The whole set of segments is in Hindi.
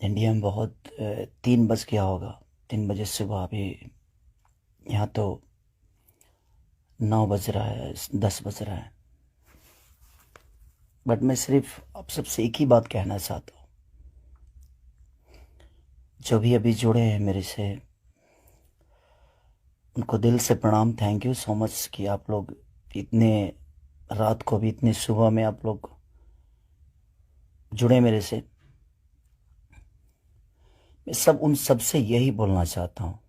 इंडिया में बहुत 3 बज गया होगा। 3 बजे सुबह। अभी यहाँ तो 9 बज रहा है, 10 बज रहा है। बट मैं सिर्फ आप सबसे एक ही बात कहना चाहता हूँ। जो भी अभी जुड़े हैं मेरे से, उनको दिल से प्रणाम। थैंक यू सो मच कि आप लोग इतने रात को भी, इतने सुबह में आप लोग जुड़े मेरे से। मैं उन सब से यही बोलना चाहता हूँ,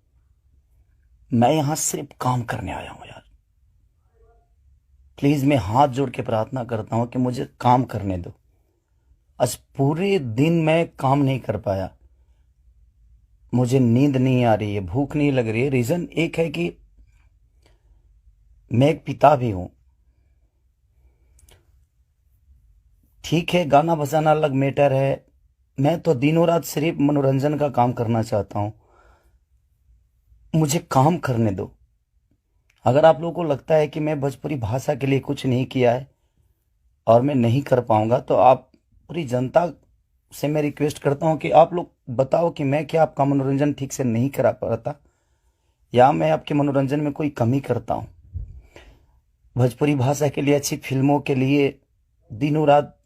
मैं यहाँ सिर्फ काम करने आया हूँ यार। प्लीज मैं हाथ जोड़ के प्रार्थना करता हूँ कि मुझे काम करने दो। आज पूरे दिन मैं काम नहीं कर पाया। मुझे नींद नहीं आ रही है, भूख नहीं लग रही है। रीजन एक है कि मैं एक पिता भी हूं। ठीक है, गाना बजाना अलग मैटर है। मैं तो दिनों रात सिर्फ मनोरंजन का काम करना चाहता हूं। मुझे काम करने दो। अगर आप लोगों को लगता है कि मैं भोजपुरी भाषा के लिए कुछ नहीं किया है और मैं नहीं कर पाऊंगा, तो आप पूरी जनता से मैं रिक्वेस्ट करता हूं कि आप लोग बताओ कि मैं क्या आपका मनोरंजन ठीक से नहीं करा पाता, या मैं आपके मनोरंजन में कोई कमी करता हूं। भोजपुरी भाषा के लिए, अच्छी फिल्मों के लिए दिनों रात,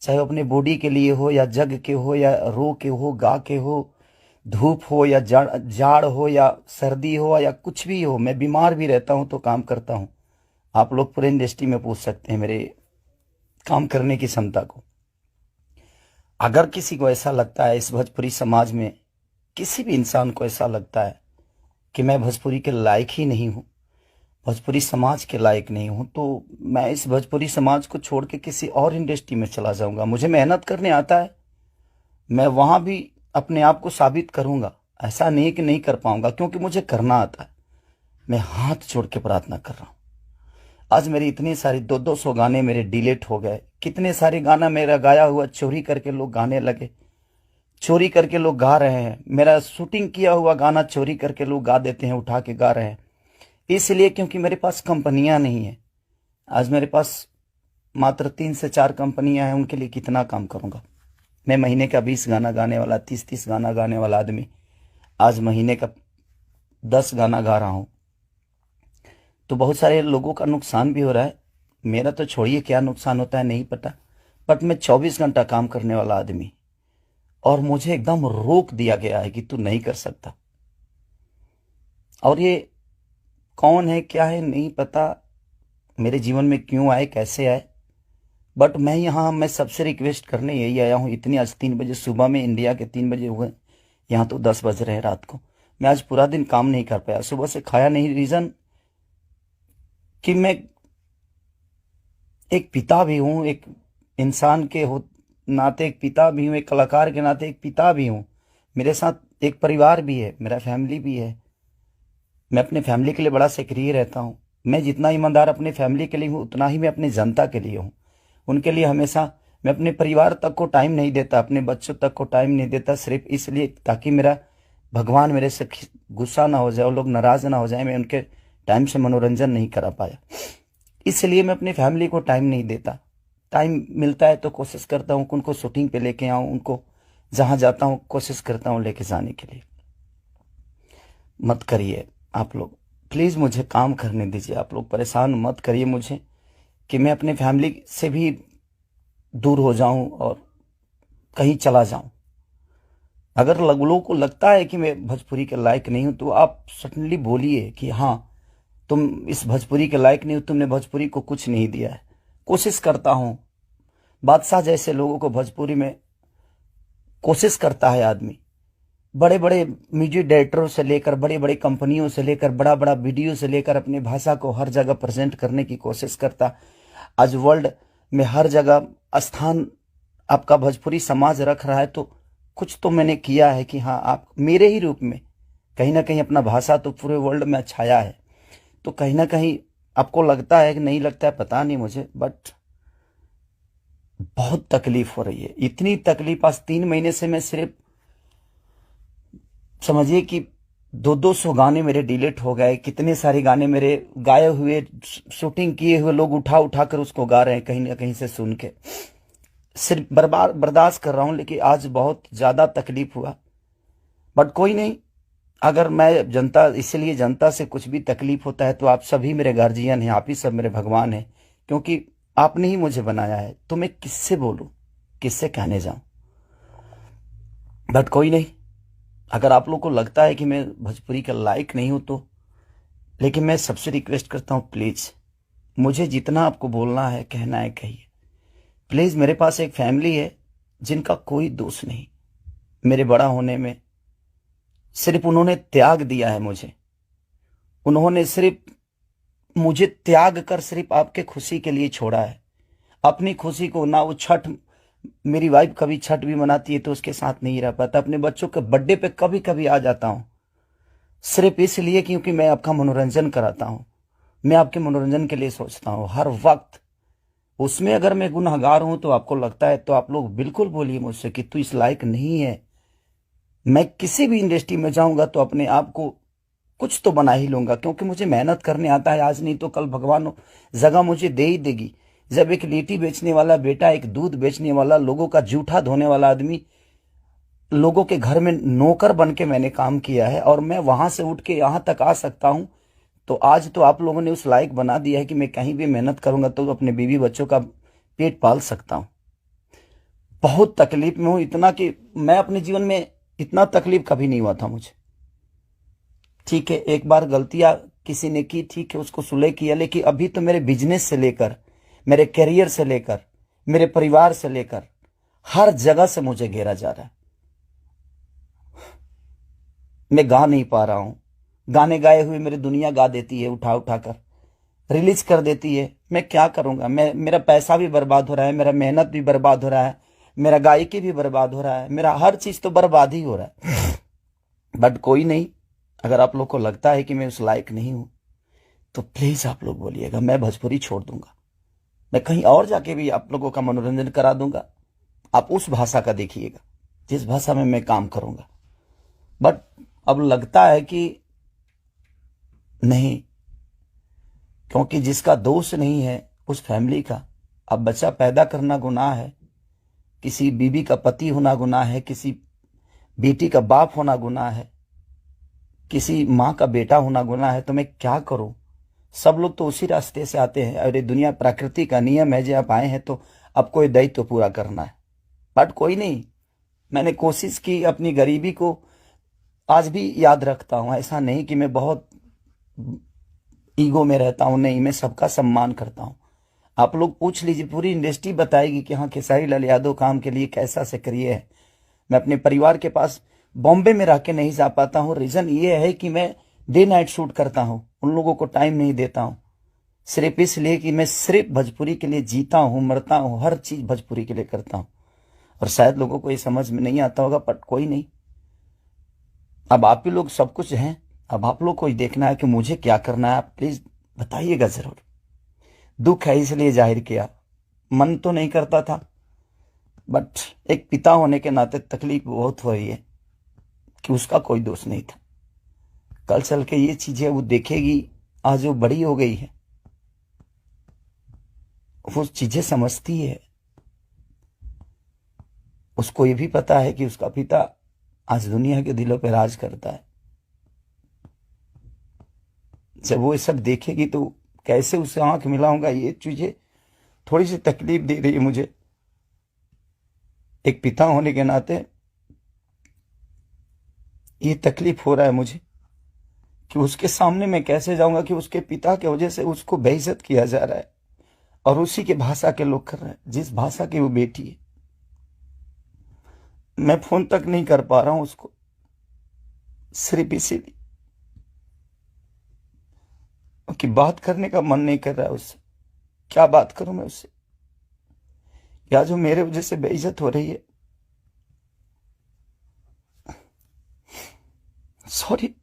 चाहे वो अपने बॉडी के लिए हो या जग के हो या रो के हो, गा के हो, धूप हो या जाड़ हो या सर्दी हो या कुछ भी हो, मैं बीमार भी रहता हूं तो काम करता हूं। आप लोग पूरे इंडस्ट्री में पूछ सकते हैं मेरे काम करने की क्षमता को। अगर किसी को ऐसा लगता है, इस भोजपुरी समाज में किसी भी इंसान को ऐसा लगता है कि मैं भोजपुरी के लायक ही नहीं हूं, भोजपुरी समाज के लायक नहीं हूं, तो मैं इस भोजपुरी समाज को छोड़ के किसी और इंडस्ट्री में चला जाऊंगा। मुझे मेहनत करने आता है, मैं वहां भी अपने आप को साबित करूंगा। ऐसा नहीं कि नहीं कर पाऊंगा, क्योंकि मुझे करना आता है। मैं हाथ जोड़ के प्रार्थना कर रहा हूं। आज मेरी इतनी सारी 200 गाने मेरे डिलीट हो गए। कितने सारे गाना मेरा गाया हुआ चोरी करके लोग गाने लगे, चोरी करके लोग गा रहे हैं। मेरा शूटिंग किया हुआ गाना चोरी करके लोग गा देते हैं, उठा के गा रहे हैं। इसलिए क्योंकि मेरे पास कंपनियां नहीं है। आज मेरे पास मात्र 3 से 4 कंपनियां हैं। उनके लिए कितना काम करूंगा मैं? महीने का 20 गाना गाने वाला, 30 गाना गाने वाला आदमी आज महीने का 10 गाना गा रहा हूं। तो बहुत सारे लोगों का नुकसान भी हो रहा है। मेरा तो छोड़िए, क्या नुकसान होता है नहीं पता। बट मैं 24 घंटा काम करने वाला आदमी, और मुझे एकदम रोक दिया गया है कि तू नहीं कर सकता। और ये कौन है, क्या है, नहीं पता। मेरे जीवन में क्यों आए, कैसे आए। बट मैं सबसे रिक्वेस्ट करने यही आया हूं। इतनी आज 3 बजे सुबह में, इंडिया के 3 बजे हुए, यहाँ तो 10 बज रहे हैं रात को। मैं आज पूरा दिन काम नहीं कर पाया, सुबह से खाया नहीं। रीजन कि मैं एक पिता भी हूं, एक इंसान के नाते एक पिता भी हूं, एक कलाकार के नाते एक पिता भी हूं। मेरे साथ एक परिवार भी है, मेरा फैमिली भी है। मैं अपने फैमिली के लिए बड़ा सक्रिय रहता हूं। मैं जितना ईमानदार अपने फैमिली के लिए हूं, उतना ही मैं अपनी जनता के लिए हूं। उनके लिए हमेशा मैं अपने परिवार तक को टाइम नहीं देता, अपने बच्चों तक को टाइम नहीं देता, सिर्फ इसलिए ताकि मेरा भगवान मेरे से गुस्सा ना हो जाए, वो लोग नाराज ना हो जाए। मैं उनके टाइम से मनोरंजन नहीं करा पाया, इसलिए मैं अपनी फैमिली को टाइम नहीं देता। टाइम मिलता है तो कोशिश करता हूँ उनको शूटिंग पे लेके आऊं, उनको जहां जाता हूं कोशिश करता हूं लेके जाने के लिए। मत करिए आप लोग, प्लीज मुझे काम करने दीजिए। आप लोग परेशान मत करिए मुझे कि मैं अपने फैमिली से भी दूर हो जाऊं और कहीं चला जाऊं। अगर लोगों को लगता है कि मैं भोजपुरी के लायक नहीं हूं, तो आप सडनली बोलिए कि हाँ, तुम इस भोजपुरी के लायक नहीं हो, तुमने भोजपुरी को कुछ नहीं दिया है। कोशिश करता हूं। बादशाह जैसे लोगों को भोजपुरी में कोशिश करता है आदमी। बड़े बड़े म्यूजिक डायरेक्टरों से लेकर, बड़े बड़े कंपनियों से लेकर, बड़ा बड़ा वीडियो से लेकर अपनी भाषा को हर जगह प्रेजेंट करने की कोशिश करता। आज वर्ल्ड में हर जगह स्थान आपका भोजपुरी समाज रख रहा है, तो कुछ तो मैंने किया है कि हाँ, आप मेरे ही रूप में कहीं ना कहीं अपना भाषा तो पूरे वर्ल्ड में छाया है। तो कहीं ना कहीं आपको लगता है कि नहीं लगता है, पता नहीं मुझे, बट बहुत तकलीफ हो रही है। इतनी तकलीफ, आज 3 महीने से मैं सिर्फ समझिए कि 200 गाने मेरे डिलीट हो गए। कितने सारे गाने मेरे गाए हुए, शूटिंग किए हुए लोग उठा उठा कर उसको गा रहे हैं कहीं ना कहीं से सुन के। सिर्फ बर्बाद बर्दाश्त कर रहा हूं, लेकिन आज बहुत ज्यादा तकलीफ हुआ। बट कोई नहीं, अगर मैं जनता, इसलिए जनता से कुछ भी तकलीफ होता है तो आप सभी मेरे गार्जियन हैं, आप ही सब मेरे भगवान हैं, क्योंकि आपने ही मुझे बनाया है। तो मैं किससे बोलूं, किससे कहने जाऊं। बट कोई नहीं, अगर आप लोग को लगता है कि मैं भोजपुरी का लायक नहीं हूं तो, लेकिन मैं सबसे रिक्वेस्ट करता हूं, प्लीज मुझे जितना आपको बोलना है, कहना है, कहिए प्लीज। मेरे पास एक फैमिली है जिनका कोई दोष नहीं मेरे बड़ा होने में। सिर्फ उन्होंने त्याग दिया है मुझे, उन्होंने सिर्फ मुझे त्याग कर सिर्फ आपके खुशी के लिए छोड़ा है। अपनी खुशी को ना वो छठ, मेरी वाइफ कभी छठ भी मनाती है तो उसके साथ नहीं रह पाता। अपने बच्चों के बर्थडे पे कभी कभी आ जाता हूं, सिर्फ इसलिए क्योंकि मैं आपका मनोरंजन कराता हूं, मैं आपके मनोरंजन के लिए सोचता हूं हर वक्त। उसमें अगर मैं गुनहगार हूं तो आपको लगता है तो आप लोग बिल्कुल बोलिए मुझसे कि तू इस लायक नहीं है। मैं किसी भी इंडस्ट्री में जाऊंगा तो अपने आप को कुछ तो बना ही लूंगा, क्योंकि मुझे मेहनत करने आता है। आज नहीं तो कल भगवान जगह मुझे दे ही देगी। जब एक लिट्टी बेचने वाला बेटा, एक दूध बेचने वाला, लोगों का जूठा धोने वाला आदमी, लोगों के घर में नौकर बन के मैंने काम किया है और मैं वहां से उठ के यहां तक आ सकता हूं, तो आज तो आप लोगों ने उस लायक बना दिया है कि मैं कहीं भी मेहनत करूंगा तो अपने बीवी बच्चों का पेट पाल सकता हूं। बहुत तकलीफ में हूं, इतना कि मैं अपने जीवन में इतना तकलीफ कभी नहीं हुआ था मुझे। ठीक है, एक बार गलतियां किसी ने की, ठीक है, उसको सुलह किया, लेकिन अभी तो मेरे बिजनेस से लेकर, मेरे करियर से लेकर, मेरे परिवार से लेकर हर जगह से मुझे घेरा जा रहा है। मैं गा नहीं पा रहा हूं। गाने गाए हुए मेरी दुनिया गा देती है, उठा उठा कर रिलीज कर देती है। मैं क्या करूंगा, मेरा पैसा भी बर्बाद हो रहा है, मेरा मेहनत भी बर्बाद हो रहा है, मेरा गायकी भी बर्बाद हो रहा है, मेरा हर चीज तो बर्बाद ही हो रहा है। बट कोई नहीं, अगर आप लोग को लगता है कि मैं उस लायक नहीं हूं तो प्लीज आप लोग बोलिएगा, मैं भोजपुरी छोड़ दूंगा। मैं कहीं और जाके भी आप लोगों का मनोरंजन करा दूंगा। आप उस भाषा का देखिएगा जिस भाषा में मैं काम करूंगा। बट अब लगता है कि नहीं, क्योंकि जिसका दोष नहीं है उस फैमिली का, अब बच्चा पैदा करना गुनाह है, किसी बीबी का पति होना गुनाह है, किसी बेटी का बाप होना गुनाह है, किसी माँ का बेटा होना गुनाह है, तो मैं क्या करूं। सब लोग तो उसी रास्ते से आते हैं और ये दुनिया प्रकृति का नियम है, जब आप आए हैं तो आपको ये दायित्व पूरा करना है। बट कोई नहीं, मैंने कोशिश की, अपनी गरीबी को आज भी याद रखता हूं। ऐसा नहीं कि मैं बहुत ईगो में रहता हूं, नहीं, मैं सबका सम्मान करता हूं। आप लोग पूछ लीजिए, पूरी इंडस्ट्री बताएगी कि हाँ, खेसारी लाल यादव काम के लिए कैसा सक्रिय है। मैं अपने परिवार के पास बॉम्बे में रह के नहीं जा पाता हूं, रीजन ये है कि मैं डे नाइट शूट करता हूं, उन लोगों को टाइम नहीं देता हूं, सिर्फ इसलिए कि मैं सिर्फ भोजपुरी के लिए जीता हूं, मरता हूं, हर चीज भोजपुरी के लिए करता हूं। और शायद लोगों को ये समझ में नहीं आता होगा, बट कोई नहीं, अब आप ही लोग सब कुछ हैं। अब आप लोग को ही देखना है कि मुझे क्या करना है। आप प्लीज बताइएगा जरूर। दुख है इसलिए जाहिर किया, मन तो नहीं करता था, बट एक पिता होने के नाते तकलीफ बहुत हो रही है कि उसका कोई दोष नहीं था। कल चल के ये चीजें वो देखेगी, आज वो बड़ी हो गई है, वो चीजें समझती है। उसको ये भी पता है कि उसका पिता आज दुनिया के दिलों पे राज करता है। जब वो ये सब देखेगी तो कैसे उससे आंख मिलाऊंगा, ये चीजें थोड़ी सी तकलीफ दे रही है मुझे। एक पिता होने के नाते ये तकलीफ हो रहा है मुझे कि उसके सामने मैं कैसे जाऊंगा कि उसके पिता की वजह से उसको बेइज्जत किया जा रहा है और उसी के भाषा के लोग कर रहे हैं, जिस भाषा की वो बेटी है। मैं फोन तक नहीं कर पा रहा हूं उसको, सिर्फ इसीलिए कि बात करने का मन नहीं कर रहा है उससे। क्या बात करूं मैं उससे, या जो मेरे वजह से बेइज्जत हो रही है। सॉरी।